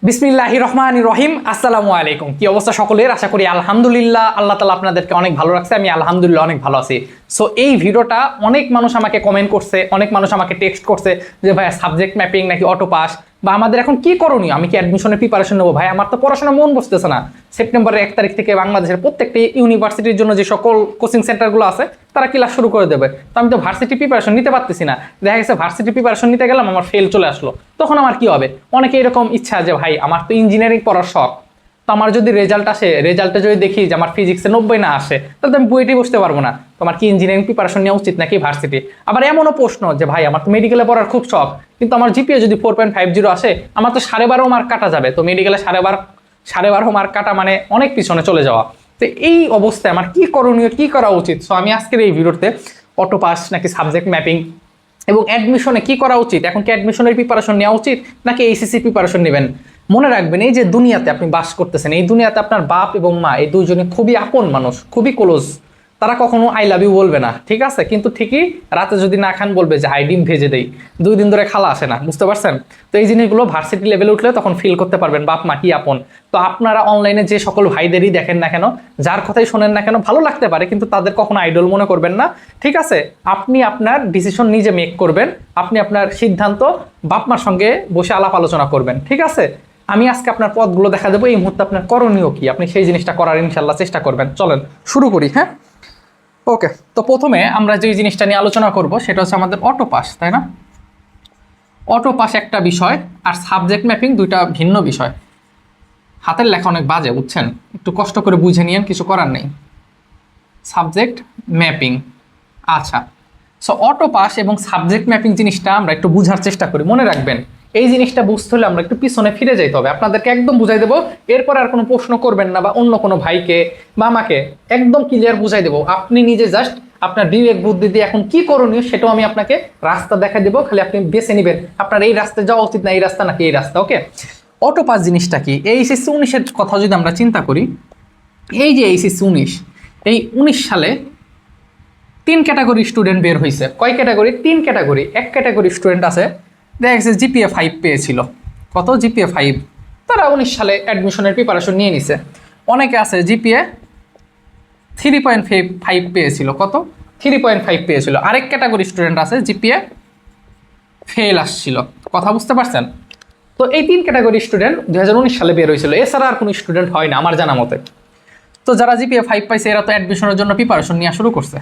বিসমিল্লাহির রহমানির রহিম। আসসালামু আলাইকুম। কি অবস্থা সকলের? আশা করি আলহামদুলিল্লাহ আল্লাহ তাআলা আপনাদেরকে অনেক ভালো রাখছে। আমি আলহামদুলিল্লাহ অনেক ভালো আছি। সো এই ভিডিওটা অনেক মানুষ আমাকে কমেন্ট করছে, অনেক মানুষ আমাকে টেক্সট করছে যে ভাই সাবজেক্ট ম্যাপিং নাকি অটো পাস বা আমাদের এখন কি করণীয়, আমি কি অ্যাডমিশনের প্রিপারেশন নেবো? ভাই আমার তো পড়াশোনা মন বসতেছে না। সেপ্টেম্বরের 1 তারিখ থেকে বাংলাদেশের প্রত্যেকটি ইউনিভার্সিটির জন্য যে সকল কোচিং সেন্টারগুলো আছে তারা ক্লাস শুরু করে দেবে। তো আমি তো ভার্সিটি প্রিপারেশন নিতে পারতেছি না। দেখা গেছে ভার্সিটি প্রিপারেশন নিতে গেলাম আমার ফেল চলে আসলো, তখন আমার কি হবে? অনেকে এরকম ইচ্ছা যে ভাই আমার তো ইঞ্জিনিয়ারিং পড়ার শখ, তো আমার যদি রেজাল্ট আসে, রেজাল্টে যদি দেখি যে আমার ফিজিক্সে 90 না আসে, তাহলে আমি বুয়েটে বসতে পারবো না। তোমার কি ইঞ্জিনিয়ারিং প্রিপারেশন নেওয়া উচিত নাকি ভার্সিটি? আবার এমনও প্রশ্ন যে ভাই আমার তো মেডিকেলে পড়ার খুব শখ, কিন্তু আমার জিপিএ যদি 4.50 আসে, আমার তো 12.5 মার্ক কাটা যাবে। তো মেডিকেলে 12.5 মার্ক কাটা মানে অনেক পিছনে চলে যাওয়া। তো এই অবস্থায় আমার কি করণীয়, কি করা উচিত? সো আমি আজকের এই ভিডিওতে অটো পাস নাকি সাবজেক্ট ম্যাপিং এবং অ্যাডমিশনে কি করা উচিত, এখন কি অ্যাডমিশনের প্রিপারেশন নেওয়া উচিত নাকি এইচএসসি প্রিপারেশন নেবেন? মনে রাখবেন, এই যে দুনিয়াতে আপনি বাস করতেছেন, এই দুনিয়াতে আপনার বাপ এবং মা এই দুইজনে খুবই আপন মানুষ, খুবই ক্লোজ। তারা কখনো আই লাভ ইউ বলবে না, ঠিক আছে, কিন্তু ঠিকই রাতে যদি না খান বলবে যে হাই ডিম ভেজে দেই। 2 দিন ধরে খালা আসে না, বুঝতে পারছেন? তো এই জিনিসগুলো ভার্সিটি লেভেলে উঠলে তখন ফিল করতে পারবেন বাপ মা কি আপন। তো আপনারা অনলাইনে যে সকল ভাইদেরই দেখেন না কেন, যার কথাই শোনেন না কেন, ভালো লাগতে পারে কিন্তু তাদের কখনো আইডল মনে করবেন না, ঠিক আছে? আপনি আপনার ডিসিশন নিজে মেক করবেন, আপনি আপনার সিদ্ধান্ত বাপ মার সঙ্গে বসে আলাপ আলোচনা করবেন, ঠিক আছে? আমি আজকে আপনার পথগুলো দেখা দেবো, এই মুহূর্তে আপনার করণীয় কি, আপনি সেই জিনিসটা করার ইনশাল্লাহ চেষ্টা করবেন। চলেন শুরু করি। হ্যাঁ, ওকে। তো প্রথমে আমরা যে জিনিসটা নিয়ে আলোচনা করব সেটা হচ্ছে আমাদের অটো পাস, তাই না? অটো পাস একটা বিষয় আর সাবজেক্ট ম্যাপিং দুইটা ভিন্ন বিষয়। হাতের লেখা অনেক বাজে, বুঝছেন? একটু কষ্ট করে বুঝে নিয়েন, কিছু করার নেই। সাবজেক্ট ম্যাপিং, আচ্ছা। সো অটো পাস এবং সাবজেক্ট ম্যাপিং জিনিসটা আমরা একটু বুঝার চেষ্টা করি। মনে রাখবেন, এই জিনিসটা বুঝতে হলে আমরা একটু পিছনে ফিরে যাইতে হবে। আপনাদেরকে একদম বুঝাই দেবো, এরপর আর কোনো প্রশ্ন করবেন না বা অন্য কোনো ভাইকে বা আমাকে, একদম ক্লিয়ার বুঝাই দেবো। আপনি নিজে জাস্ট আপনার বিবেক বুদ্ধি দিয়ে এখন কি করণীয় সেটাও আমি আপনাকে রাস্তা দেখা দেবো, খালি আপনি বেছে নেবেন আপনার এই রাস্তায় যাওয়া উচিত না এই রাস্তা নাকি এই রাস্তা। ওকে, অটো পাস জিনিসটা কি? এই এইচএসসি 19-এর কথা যদি আমরা চিন্তা করি, এই যে এইচএসসি 19, এই 19 সালে 3 ক্যাটাগরি স্টুডেন্ট বের হয়েছে। কয় ক্যাটাগরি? 3 ক্যাটাগরি। এক ক্যাটাগরি স্টুডেন্ট আছে, দেখা গেছে জিপিএ 5 পেয়েছিল। কত? জিপিএ 5। তারা 19 সালে অ্যাডমিশনের প্রিপারেশন নিয়ে নিছে। অনেকে আছে জিপিএ 3.5 পেয়েছিল। কত? 3.5 পেয়েছিল। আরেক ক্যাটাগরি স্টুডেন্ট আছে জিপিএ ফেল আসছিল। কথা বুঝতে পারছেন? তো এই 3 ক্যাটাগরি স্টুডেন্ট 2019 সালে বের হয়েছিল, এছাড়া আর কোনো স্টুডেন্ট হয় না আমার জানা মতে। তো যারা জিপিএ 5 পাইছে এরা তো অ্যাডমিশনের জন্য প্রিপারেশন নেওয়া শুরু করছে।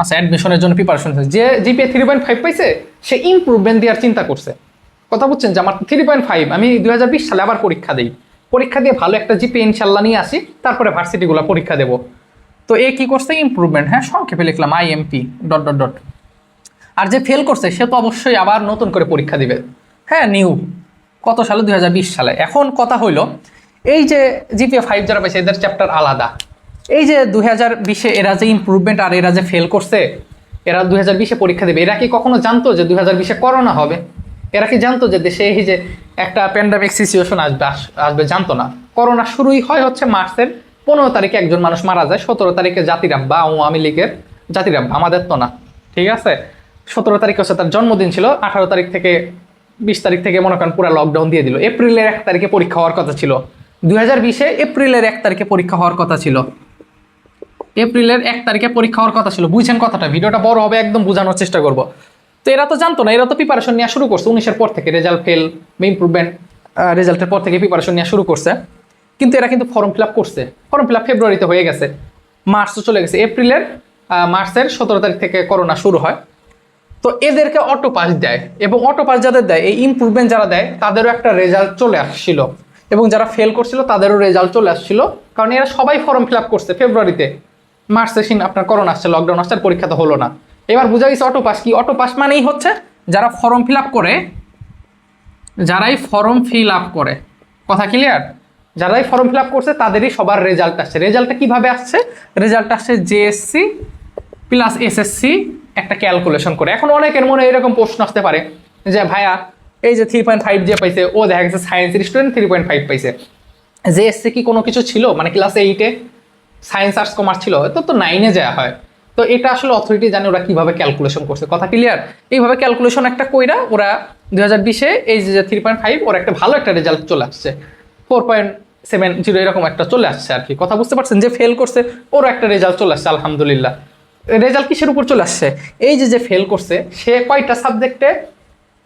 আচ্ছা, অ্যাডমিশনের জন্য প্রিপারেশন, যে জিপিএ 3.5 পাইছে সে ইমপ্রুভমেন্ট দেওয়ার চিন্তা করছে। কথা বুঝছেন? যে আমার 3.5, আমি 2020 সালে আবার পরীক্ষা দিই, পরীক্ষা দিয়ে ভালো একটা জিপিএ ইনশাল্লাহ নিয়ে আসি, তারপরে ভার্সিটিগুলো পরীক্ষা দেবো। তো এ কি করছে? ইমপ্রুভমেন্ট। হ্যাঁ, সংক্ষেপে লিখলাম আইএমপি ডট ডট ডট। আর যে ফেল করছে সে তো অবশ্যই আবার নতুন করে পরীক্ষা দিবে। হ্যাঁ, নিউ। কত সালে? 2020 সালে। এখন কথা হইলো, এই যে জিপিএ 5 যারা পাইছে এদের চ্যাপ্টার আলাদা। এই যে 2020-এ এরা যে ইমপ্রুভমেন্ট আর এরা যে ফেল করছে, এরা 2020-এ পরীক্ষা দেবে, এরা কি কখনো জানতো যে 2020-এ করোনা হবে? এরা কি জানতো যে দেশে এই যে একটা প্যান্ডামিক সিচুয়েশন আসবে? জানতো না। করোনা শুরুই হয় হচ্ছে মার্চের 15 তারিখে একজন মানুষ মারা যায়, 17 তারিখে জাতির আব্বা আওয়ামী লীগের জাতির আব্বা, আমাদের তো না, ঠিক আছে? 17 তারিখ হচ্ছে তার জন্মদিন ছিল। 18 তারিখ থেকে 20 তারিখ থেকে মনে করেন পুরো লকডাউন দিয়ে দিল। এপ্রিলের 1 তারিখে পরীক্ষা হওয়ার কথা ছিল। 2020-এ এপ্রিলের 1 তারিখে পরীক্ষা হওয়ার কথা ছিল। এপ্রিলের 1 তারিখে পরীক্ষা হওয়ার কথা ছিল। বুঝছেন কথাটা? ভিডিওটা বড় হবে, একদম বোঝানোর চেষ্টা করব। তো এরা তো জানতো না, এরা তো প্রিপারেশন নেওয়া শুরু করছে 19-এর পর থেকে। রেজাল্ট ফেল বা ইমপ্রুভমেন্ট রেজাল্টের পর থেকে প্রিপারেশন নেওয়া শুরু করছে। কিন্তু এরা কিন্তু ফর্ম ফিল আপ করছে। ফর্ম ফিল আপ ফেব্রুয়ারিতে হয়ে গেছে, মার্চও চলে গেছে। মার্চের 17 তারিখ থেকে করোনা শুরু হয়। তো এদেরকে অটো পাস দেয়, এবং অটো পাস যাদের দেয়, এই ইমপ্রুভমেন্ট যারা দেয় তাদেরও একটা রেজাল্ট চলে আসছিল, এবং যারা ফেল করছিল তাদেরও রেজাল্ট চলে আসছিল, কারণ এরা সবাই ফর্ম ফিল আপ করছে ফেব্রুয়ারিতে। মার্চে আপনার করোনা আসছে, লকডাউন আসছে, পরীক্ষা তো হলো না। এবার বোঝা গেছে অটো পাস কি? অটো পাস মানেই হচ্ছে যারা ফর্ম ফিল আপ করে, যারাই ফর্ম ফিল আপ করে, কথা ক্লিয়ার? যারাই ফর্ম ফিল আপ করছে তাদেরই সবার রেজাল্ট আসছে। রেজাল্টটা কিভাবে আসছে? রেজাল্ট আসছে জেএসসি প্লাস এসএসসি একটা ক্যালকুলেশন করে। এখন অনেকের মনে এরকম প্রশ্ন আসতে পারে যে ভাইয়া এই যে 3.5 যে পাইছে, ও দেখা গেছে সায়েন্সের স্টুডেন্ট 3.5 পাইছে, জেএসসি কি কোনো কিছু ছিল? মানে ক্লাস 8-এ সায়েন্স আর্টস কমার্স ছিল, তো 9-এ যাওয়া হয়। তো এটা আসলে অথরিটি জানে ওরা কিভাবে ক্যালকুলেশন করছে, কথা ক্লিয়ার। এইভাবে ক্যালকুলেশন একটা কইরা ওরা 2020-এ এই যে 3.5 ওর একটা ভালো একটা রেজাল্ট চলে আসছে, 4.70 এরকম একটা চলে আসছে আর কি, কথা বুঝতে পারছেন। যে ফেল করছে ওর একটা রেজাল্ট চলে আসছে আলহামদুলিল্লাহ। রেজাল্ট কিসের উপর চলে আসছে, এই যে ফেল করছে সে কয়টা সাবজেক্টে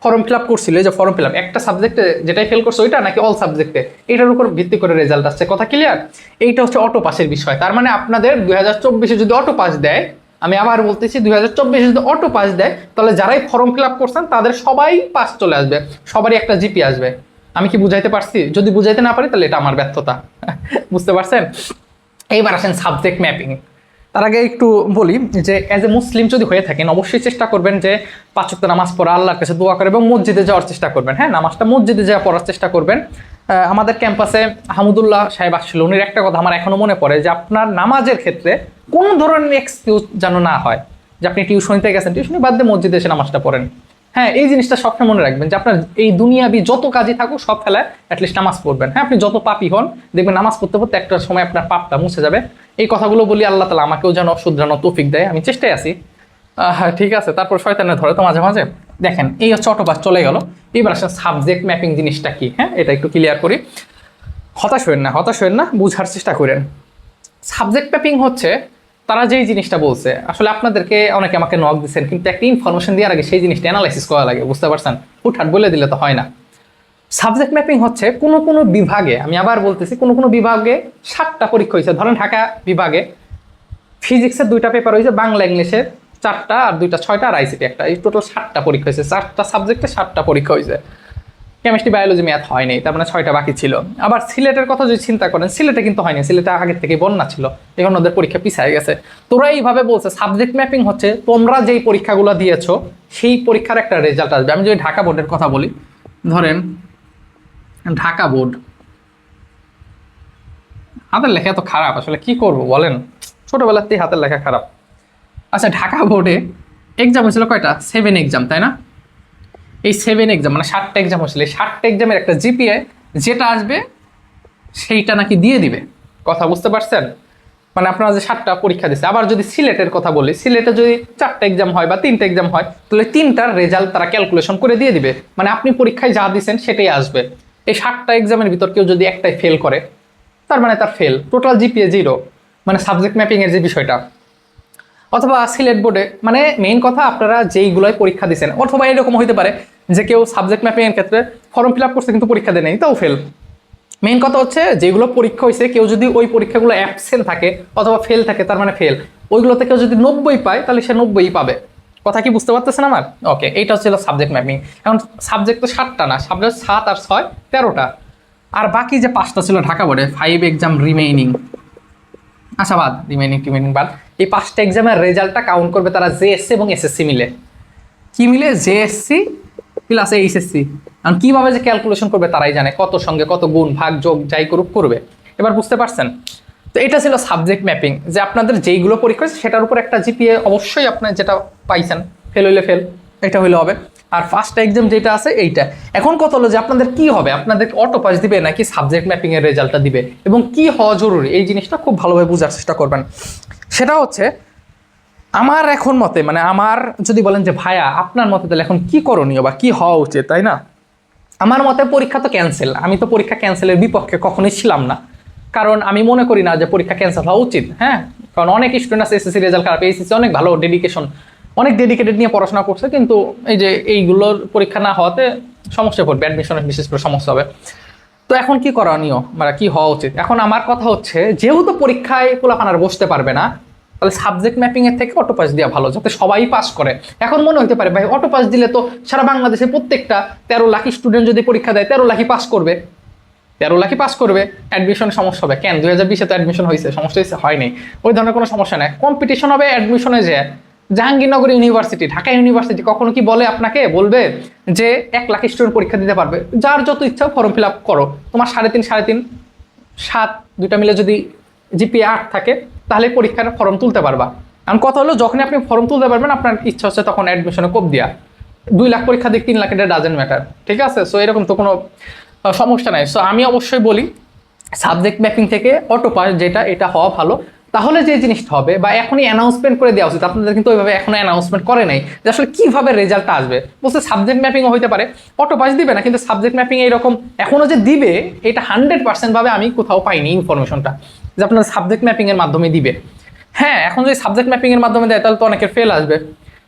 ফর্ম ফিল আপ করছিল, এই যে ফর্ম ফিল আপ একটা সাবজেক্টে যেটাই ফেল করছে ওইটা নাকি অল সাবজেক্টে, এটার উপর ভিত্তি করে রেজাল্ট আসছে, কথা ক্লিয়ার। এইটা হচ্ছে অটো পাসের বিষয়। তার মানে আপনাদের 2024-এ যদি অটো পাস দেয়, আমি আবার বলতেছি 2024-এ যদি অটো পাস দেয়, তাহলে যারাই ফর্ম ফিল আপ করছেন তাদের সবাই পাস চলে আসবে, সবারই একটা জিপি আসবে। আমি কি বুঝাইতে পারছি? যদি বুঝাইতে না পারি তাহলে এটা আমার ব্যর্থতা। বুঝতে পারছেন? এইবার আসেন সাবজেক্ট ম্যাপিং। তার আগে একটু বলি যে অ্যাজ এ মুসলিম যদি হয়ে থাকেন অবশ্যই চেষ্টা করবেন যে 5 ওয়াক্ত নামাজ পড়া, আল্লাহর কাছে দোয়া করে এবং মসজিদে যাওয়ার চেষ্টা করবেন। হ্যাঁ, নামাজটা মসজিদে যাওয়া পড়ার চেষ্টা করবেন। আমাদের ক্যাম্পাসে হামুদুল্লাহ সাহেব আসছিল, উনির একটা কথা আমার এখনো মনে পড়ে যে আপনার নামাজের ক্ষেত্রে কোনো ধরনের এক্সকিউজ যেন না হয় যে আপনি টিউশনিতে গেছেন, টিউশনি বাদ দিয়ে মসজিদে এসে নামাজটা পড়েন। হ্যাঁ, এই জিনিসটা সবসময় মনে রাখবেন যে আপনার এই দুনিয়াবি যত কাজই থাকুক সব ফেলায় অ্যাটলিস্ট নামাজ পড়বেন। হ্যাঁ, আপনি যত পাপী হন দেখবেন নামাজ পড়তে পড়তে একটা সময় আপনার পাপটা মুছে যাবে। এই কথাগুলো বলি, আল্লাহ তাআলা আমাকেও যেন শুধরানো তৌফিক দেয়, আমি চেষ্টায় আছি। হ্যাঁ, ঠিক আছে। তারপর শয়তানে ধরে তো মাঝে মাঝে। দেখেন এই হচ্ছে অটোপাস চলে গেল। এবার আসলে সাবজেক্ট ম্যাপিং জিনিসটা কি, হ্যাঁ এটা একটু ক্লিয়ার করি। হতাশ হইেন না, বুঝার চেষ্টা করেন। সাবজেক্ট ম্যাপিং হচ্ছে তারা যেই জিনিসটা বলছে, আসলে আপনাদেরকে অনেকে আমাকে নক দিচ্ছেন, কিন্তু একটা ইনফরমেশন দেওয়ার আগে সেই জিনিসটা অ্যানালাইসিস করা লাগে, বুঝতে পারছেন? হুটহাট বলে দিলে তো হয় না। সাবজেক্ট ম্যাপিং হচ্ছে কোনো কোনো বিভাগে, আমি আবার বলতেছি, কোনো কোনো বিভাগে 7টা পরীক্ষা হয়েছে। ধরেন ঢাকা বিভাগে ফিজিক্সের 2টা পেপার হয়েছে, বাংলা ইংলিশের 4টা, আর 2টা 6টা, আর আইসিটি একটা, এই টোটাল 7টা পরীক্ষা হয়েছে। 4টা সাবজেক্টে 7টা পরীক্ষা হয়েছে। কেমিস্ট্রি, বায়োলজি, ম্যাথ হয়নি, তার মানে 6টা বাকি ছিল। আবার সিলেটের কথা যদি চিন্তা করেন, সিলেটে কিন্তু হয়নি, সিলেটে আগের থেকে বন্যা ছিল, এখন ওদের পরীক্ষা পিছিয়ে গেছে। তোরা এইভাবে বলছে সাবজেক্ট ম্যাপিং হচ্ছে তোমরা যেই পরীক্ষাগুলো দিয়েছো সেই পরীক্ষার একটা রেজাল্ট আসবে। আমি যদি ঢাকা বোর্ডের কথা বলি, ধরেন ঢাকা বোর্ড, হাতের লেখা এত খারাপ, আসলে কি করব বলেন, ছোটবেলাতেই হাতের লেখা খারাপ। আচ্ছা, ঢাকা বোর্ডে এক্সাম হয়েছিল কয়টা? 7 এক্সাম, তাই না? এই 7 এক্সাম মানে 7টা এক্সাম হয়েছিল। এই 7টা এক্সামের একটা জিপিএ যেটা আসবে সেইটা নাকি দিয়ে দিবে, কথা বুঝতে পারছেন? মানে আপনারা যে 7টা পরীক্ষা দিচ্ছে। আবার যদি সিলেটের কথা বলি, সিলেটে যদি 4টা এক্সাম হয় বা 3টা এক্সাম হয়, তাহলে 3টার রেজাল্ট তারা ক্যালকুলেশন করে দিয়ে দিবে, মানে আপনি পরীক্ষায় যা দিচ্ছেন সেটাই আসবে। এই 7টা এক্সামের ভিতর কেউ যদি একটাই ফেল করে, তার মানে তার ফেল, টোটাল জিপিএ 0, মানে সাবজেক্ট ম্যাপিং এর যে বিষয়টা। অথবা সিলেট বোর্ডে মানে মেইন কথা আপনারা যেইগুলোয় পরীক্ষা দিচ্ছেন, অথবা এরকম হইতে পারে যে কেউ সাবজেক্ট ম্যাপিং এর ক্ষেত্রে ফর্ম ফিল আপ করছে কিন্তু পরীক্ষা দেয় নাই, তাও ফেল। মেইন কথা হচ্ছে যেগুলো পরীক্ষা হয়েছে কেউ যদি ওই পরীক্ষাগুলো অ্যাবসেন্ট থাকে অথবা ফেল থাকে, তার মানে ফেল। ওইগুলোতে কেউ যদি 90 পায় তাহলে সে 90 পাবে, কথা কি বুঝতে পারতেছেন আমার? ওকে, এইটা হচ্ছিল সাবজেক্ট ম্যাপিং। এখন সাবজেক্ট তো 7টা না, সাবজেক্ট 7 আর 6 13টা, আর বাকি যে 5টা ছিল ঢাকা বোর্ডে 5 এক্সাম রিমেইনিং, আচ্ছা বাদ, রিমেইনিং বাদ। এই 5টা এক্সামের রেজাল্টটা কাউন্ট করবে তারা জেএসসি এবং এসএসসি মিলে। কি মিলে? JSC plus HSC. কারণ কীভাবে যে ক্যালকুলেশন করবে তারাই জানে, কত সঙ্গে কত গুণ ভাগ যোগ যাই করুক করবে। এবার বুঝতে পারছেন? তো এটা ছিল সাবজেক্ট ম্যাপিং, যে আপনাদের যেইগুলো পরীক্ষা হয়েছে সেটার উপর একটা জিপিএ অবশ্যই আপনার যেটা পাইছেন, ফেল হইলে ফেল, এটা হইলে হবে। আর ফার্স্ট এক্সাম যেটা আছে এইটা। এখন কথা হলো যে আপনাদের কি হবে, আপনাদের অটো পাস দিবে নাকি সাবজেক্ট ম্যাপিং এর রেজাল্টটা দিবে, এবং কি হওয়া জরুরি এই জিনিসটা খুব ভালোভাবে বোঝার চেষ্টা করবেন। সেটা হচ্ছে আমার এখন মতে, মানে আমার যদি বলেন যে ভাইয়া আপনার মতে তাহলে এখন কি করণীয় বা কি হওয়া উচিত, তাই না? আমার মতে পরীক্ষা তো ক্যান্সেল, আমি তো পরীক্ষা ক্যান্সেলের বিপক্ষে কখনোই ছিলাম না, কারণ আমি মনে করি না যে পরীক্ষা ক্যান্সেল হওয়া উচিত। হ্যাঁ, কারণ অনেক স্টুডেন্ট আছে এসএসসি রেজাল্ট খারাপ, এসএসসি অনেক ভালো ডেডিকেশন, অনেক ডেডিকেটেড নিয়ে পড়াশোনা করছে, কিন্তু এই যে এইগুলোর পরীক্ষা না হওয়াতে সমস্যা পড়বে, অ্যাডমিশনের বিশেষ করে সমস্যা হবে। তো এখন কি করণীয়, মানে কি হওয়া উচিত? এখন আমার কথা হচ্ছে যেহেতু পরীক্ষায় পোলাপানার বসতে পারবে না, তাহলে সাবজেক্ট ম্যাপিং এর থেকে অটো পাস দেওয়া ভালো, যাতে সবাই পাস করে। এখন মনে হতে পারে ভাই অটো পাস দিলে তো সারা বাংলাদেশে প্রত্যেকটা 13 লাখ স্টুডেন্ট যদি পরীক্ষা দেয় 13 লাখই পাস করবে, 13 লাখই পাস করবে, অ্যাডমিশন সমস্যা হবে কেন? 2020-এ তো অ্যাডমিশন হয়েছে, সমস্যা হয়েছে হয়নি, ওই ধরনের কোনো সমস্যা নেই। কম্পিটিশন হবে অ্যাডমিশনে, যে জাহাঙ্গীরনগর ইউনিভার্সিটি, ঢাকা ইউনিভার্সিটি কখনো কি বলে আপনাকে বলবে যে 1 লাখ স্টুডেন্ট পরীক্ষা দিতে পারবে? যার যত ইচ্ছা ফর্ম ফিল আপ করো, তোমার 3.5 7 দুইটা মিলে যদি জিপিএ 8 থাকে তাহলে পরীক্ষার ফর্ম তুলতে পারবা। কারণ কথা হলো যখনই আপনি ফর্ম তুলতে পারবেন আপনার ইচ্ছা হচ্ছে তখন অ্যাডমিশনে কোপ দিয়া 2 লাখ পরীক্ষা দিক 3 লাখ, এটা ডাজেন্ট ম্যাটার, ঠিক আছে? সো এরকম তো কোনো সমস্যা নাই। সো আমি অবশ্যই বলি সাবজেক্ট ম্যাপিং থেকে অটো পাস যেটা, এটা হওয়া ভালো। তাহলে যে জিনিসটা হবে, বা এখনই অ্যানাউন্সমেন্ট করে দেওয়া উচিত, আপনাদের কিন্তু ওইভাবে এখনো অ্যানাউন্সমেন্ট করে নাই যে আসলে কিভাবে রেজাল্টটা আসবে। বলছে সাবজেক্ট ম্যাপিংও হইতে পারে, অটো পাস দিবে না, কিন্তু সাবজেক্ট ম্যাপিং এইরকম এখনো যে দিবে এটা 100% ভাবে আমি কোথাও পাইনি ইনফরমেশনটা যে আপনার সাবজেক্ট ম্যাপিং এর মাধ্যমে দিবে। হ্যাঁ, এখন যদি সাবজেক্ট ম্যাপিং এর মাধ্যমে দেয় তাহলে তো অনেকের ফেল আসবে।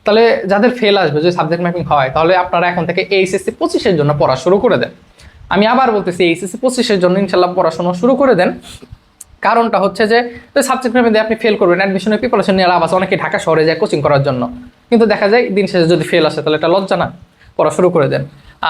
তাহলে যাদের ফেল আসবে যদি সাবজেক্ট ম্যাপিং হয়, তাহলে আপনারা এখন থেকে এইচএসসি 25-এর জন্য পড়া শুরু করে দেন। আমি আবার বলতেছি, এইচএসসি 25-এর জন্য ইনশাল্লাহ পড়াশোনা শুরু করে দেন। কারণটা হচ্ছে যে সাবজেক্ট ম্যাপিং দিয়ে আপনি ফেল করবেন, অ্যাডমিশনের প্রিপারেশন নিয়ে লাভ আছে। অনেকে ঢাকা শহরে যায় কোচিং করার জন্য, কিন্তু দেখা যায় দিন শেষে যদি ফেল আসে তাহলে এটা লজ্জা না? পড়া শুরু করে দেন।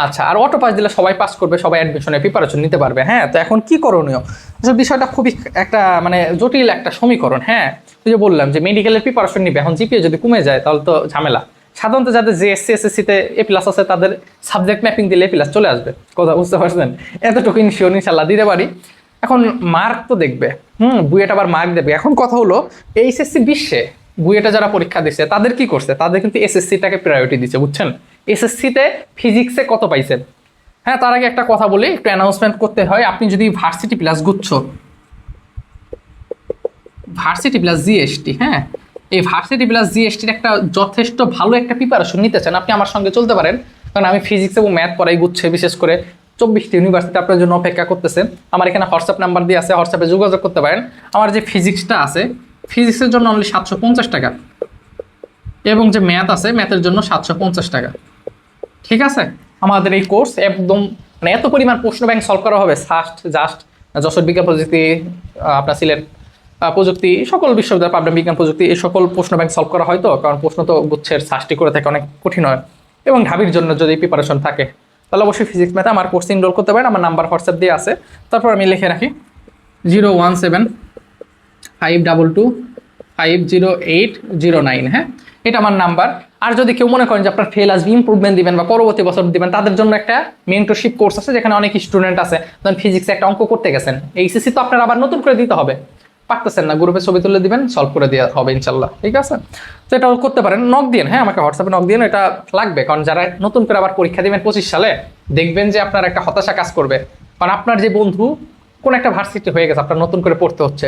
আচ্ছা, আর অটো পাস দিলে সবাই পাস করবে, সবাই অ্যাডমিশনের প্রিপারেশন নিতে পারবে। হ্যাঁ, তো এখন কি করণীয়? আসলে বিষয়টা খুবই একটা মানে জটিল একটা সমীকরণ। হ্যাঁ, ওই যে বললাম যে মেডিকেলের প্রিপারেশন নিবে, এখন জিপিএ যদি কমে যায় তাহলে তো ঝামেলা। সাধারণত যাদের জিএসসি এসএসসিতে A+ আছে তাদের সাবজেক্ট ম্যাপিং দিলে A+ চলে আসবে। কথা বুঝতে পারছেন? এতটুকু ইনশিওর ইনশাল্লাহ দিতে পারি। এখন মার্ক তো দেখবে, বুয়েট আবার মার্ক দেবে। এখন কথা হলো এইচএসসি 20-এ বুয়েটে যারা পরীক্ষা দিচ্ছে তাদের কি করছে? তাদের কিন্তু এসএসসিটাকে প্রায়োরিটি দিচ্ছে, বুঝছেন? এসএসসিতে ফিজিক্সে কত পাইছেন? হ্যাঁ, তার আগে একটা কথা বলি, একটু অ্যানাউন্সমেন্ট করতে হয়। আপনি যদি ভার্সিটি প্লাস গুচ্ছ, ভার্সিটি প্লাস জিএসটি, হ্যাঁ, এই ভার্সিটি প্লাস জিএসটির একটা যথেষ্ট ভালো একটা প্রিপারেশন নিতে চান, আপনি আমার সঙ্গে চলতে পারেন। কারণ আমি ফিজিক্স এবং ম্যাথ পড়াই গুচ্ছে, বিশেষ করে 24টি ইউনিভার্সিটি আপনার জন্য অপেক্ষা করতেছে। আমার এখানে হোয়াটসঅ্যাপ নাম্বার দিয়ে আছে, হোয়াটসঅ্যাপে যোগাযোগ করতে পারেন। আমার যে ফিজিক্সটা আছে, ফিজিক্সের জন্য অনলি 750 টাকা, এবং যে ম্যাথ আছে ম্যাথের জন্য 750 টাকা। ঠিক আছে, আমাদের এই কোর্স একদম মানে এত পরিমাণ প্রশ্ন ব্যাংক সলভ করা হবে। জাস্ট যশোর বিজ্ঞান প্রযুক্তি, আপনার সিলেট প্রযুক্তি, সকল বিশ্ববিদ্যালয়, পাবনা বিজ্ঞান প্রযুক্তি, এই সকল প্রশ্ন ব্যাংক সলভ করা হয়। তো কারণ প্রশ্ন তো গুচ্ছের 60টি করে থাকে, অনেক কঠিন হয়। এবং ঢাবির জন্য যদি প্রিপারেশন থাকে তাহলে অবশ্যই ফিজিক্স ম্যাথে আমার কোর্সে এনরোল করতে পারেন। আমার নাম্বার হোয়াটসঅ্যাপ দিয়ে আছে, তারপর আমি লিখে রাখি 01752250809। হ্যাঁ, এটা আমার নাম্বার। আর যদি কেউ মনে করেন যে আপনার ফেল আসবে, ইমপ্রুভমেন্ট দিবেন বা পরবর্তী বছর দিবেন, তাদের জন্য একটা মেন্টরশিপ কোর্স আছে, যেখানে অনেক স্টুডেন্ট আছে। ধরেন ফিজিক্সে একটা অঙ্ক করতে গেছেন, এইচএসসি তো আপনার আবার নতুন করে দিতে হবে, পারতেছেন না, গ্রুপে ছবি তুলে দিবেন, সলভ করে দেওয়া হবে ইনশাল্লাহ। ঠিক আছে, তো এটাও করতে পারেন। নক দিন, হ্যাঁ, আমাকে হোয়াটসঅ্যাপে নক দিন, এটা লাগবে। কারণ যারা নতুন করে আবার পরীক্ষা দিবেন 25 সালে, দেখবেন যে আপনার একটা হতাশা কাজ করবে। কারণ আপনার যে বন্ধু কোন একটা ভার্সিটি হয়ে গেছে, আপনার নতুন করে পড়তে হচ্ছে,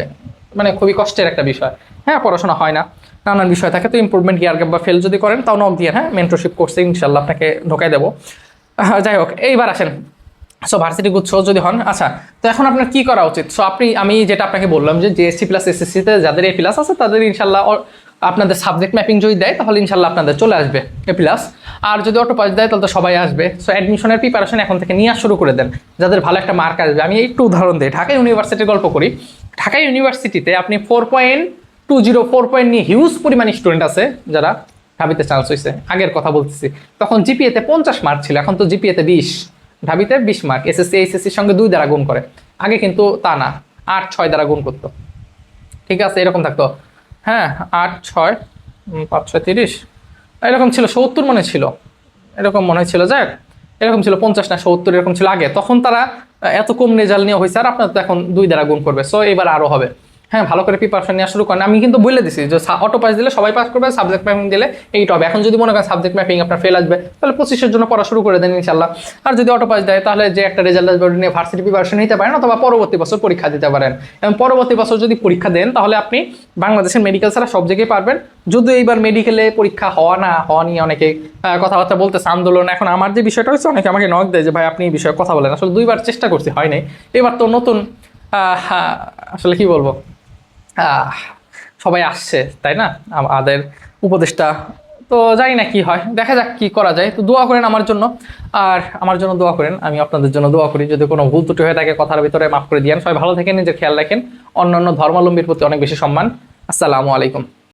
মানে খুবই কষ্টের একটা বিষয়। হ্যাঁ, পড়াশোনা হয় না, নানান বিষয় থাকে। তো ইমপ্রুভমেন্ট গিয়ার গ্যাপ বা ফেল যদি করেন তাও নক দিয়ে, হ্যাঁ, মেন্টরশিপ কোর্সে ইনশাল্লাহ আপনাকে ঢোকাই দেবো। যাই হোক, এইবার আসেন। সো ভার্সিটি গুচ্ছ যদি হন, আচ্ছা, তো এখন আপনার কি করা উচিত? সো আমি যেটা আপনাকে বললাম যে জিএসসি প্লাস এসএসসিতে যাদের A+ আছে তাদের ইনশাল্লাহ আপনাদের সাবজেক্ট ম্যাপিং যদি দেয় তাহলে ইনশাল্লাহ আপনাদের চলে আসবে A+। আর যদি অটো পাস দেয় তাহলে তো সবাই আসবে। সো অ্যাডমিশনের প্রিপারেশন এখন থেকে নিয়ে শুরু করে দেন, যাদের ভালো একটা মার্ক আসবে। আমি একটু উদাহরণ দিই, ঢাকা ইউনিভার্সিটির গল্প করি। ঢাকা ইউনিভার্সিটিতে আপনি 4.4 পয়েন্ট নিয়ে হিউজ পরিমাণ স্টুডেন্ট আছে যারা ঢাবিতে চান্স হয়েছে। আগের কথা বলতেছি, তখন জিপিএতে 50 মার্ক ছিল, এখন তো জিপিএতে 20, ঢাবিতে 20 মার্ক। এসএসসি এইচএসসির সঙ্গে 2 দ্বারা গুণ করে, আগে কিন্তু তা না, 8-6 দ্বারা গুণ করতো। ঠিক আছে, এরকম থাকতো। হ্যাঁ, 8-6 5-6 30 এরকম ছিল, 70 মনে ছিল, এরকম মনে হয়েছিল। যাক, এরকম ছিল 50 না 70 এরকম ছিল আগে। তখন তারা এত কম রেজাল্ট নিয়ে হয়েছে, আর আপনার তো এখন 2 দ্বারা গুণ করবে। সো এবার আরও হবে। হ্যাঁ, ভালো করে প্রিপারেশন নেওয়া শুরু করেন। আমি কিন্তু বলে দিছি যে অটো পাস দিলে সবাই পাস করবে, সাবজেক্ট ম্যাপিং দিলে এইটা হবে। এখন যদি মনে করেন সাবজেক্ট ম্যাপিং আপনার ফেল আসবে, তাহলে 25-এর জন্য পড়া শুরু করে দেন ইনশাল্লাহ। আর যদি অটো পাস দেয় তাহলে যে একটা রেজাল্ট আসবে নিয়ে ভার্সিটি প্রিপারেশন নিতে পারেন, অথবা পরবর্তী বছর পরীক্ষা দিতে পারেন। এবং পরবর্তী বছর যদি পরীক্ষা দেন তাহলে আপনি বাংলাদেশের মেডিকেল ছাড়া সব জায়গায় পারবেন। যদিও এইবার মেডিকেলে পরীক্ষা হওয়া না হওয়া নিয়ে অনেকে কথাবার্তা বলতেছে, আন্দোলন। এখন আমার যে বিষয়টা হচ্ছে, অনেকে আমাকে নক দেয় যে ভাই আপনি এই বিষয়ে কথা বলেন। আসলে 2বার চেষ্টা করছি, হয় নাই। এবার তো নতুন আসলে কি বলবো, সবাই আসছে, তাই না, আমাদের উপদেশটা। তো জানি না কি হয়, দেখা যাক কি করা যায়। তো দোয়া করেন আমার জন্য, আর আমার জন্য দোয়া করেন, আমি আপনাদের জন্য দোয়া করি। যদি কোনো ভুল ত্রুটি হয়ে থাকে কথার ভিতরে মাফ করে দিয়েন। সবাই ভালো থাকেন, নিজের খেয়াল রাখেন। অন্যান্য ধর্মাবলম্বীর প্রতি অনেক বেশি সম্মান। আসসালামু আলাইকুম।